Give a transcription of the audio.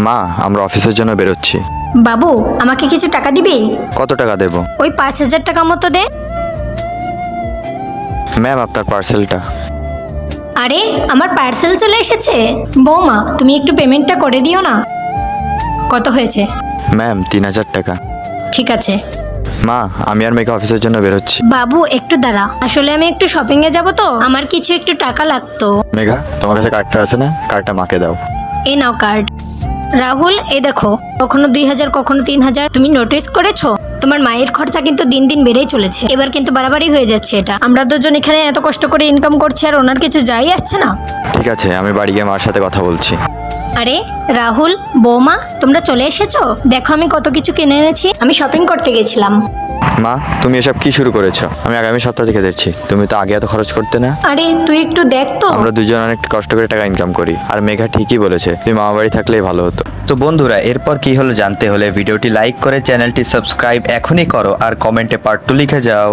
মা, আমরা অফিসের জন্য বেরোচ্ছি। বাবু, আমাকে কিছু টাকা দিবি? কত টাকা দেব? ওই 5,000 টাকা মতো দে। ম্যাম, আপনার পার্সেলটা। আরে, আমার পার্সেল চলে এসেছে। বৌমা, তুমি একটু পেমেন্টটা করে দিও না। কত হয়েছে? ম্যাম, 3,000 টাকা। ঠিক আছে। মা, আমি আর মেয়েকে অফিসের জন্য বেরোচ্ছি। বাবু, একটু দাঁড়া, আসলে আমি একটু শপিং এ যাব তো, আমার কিছু একটু টাকা লাগতো। মেঘা, তোমার কাছে কার্ডটা আছে না? কার্ডটা মাকে দাও। এই নাও কার্ড। রাহুল, এই দেখো, কখনো 2,000 কখনো 3,000। তুমি নোটিস করেছো তোমার মায়ের খরচা কিন্তু দিন দিন বেড়েই চলেছে। এবার কিন্তু বাড়াবাড়ি হয়ে যাচ্ছে। এটা আমরা দুজন এখানে এত কষ্ট করে ইনকাম করছি আর ওনার কিছু যাই আসছে না। ঠিক আছে, আমি বাড়ি গিয়ে মার সাথে কথা বলছি। আরে রাহুল, বৌমা, তোমরা চলে এসেছো। দেখো আমি কত কিছু কিনে এনেছি। আমি শপিং করতে গেছিলাম। মা, তুমি এসব কি শুরু করেছো? আমি আগামী সপ্তাহ থেকে দিচ্ছি। তুমি তো আগে এত খরচ করতে না। আরে তুই একটু দেখ তো। আমরা দুজন অনেক কষ্ট করে টাকা ইনকাম করি। আর মেঘা ঠিকই বলেছে, তুমি মামা বাড়ি থাকলেই ভালো হতো। তো বন্ধুরা, এরপর কি হলো জানতে হলে ভিডিওটি লাইক করে চ্যানেলটি সাবস্ক্রাইব এখনই করো আর কমেন্টে পার্ট 2 লিখে যাও।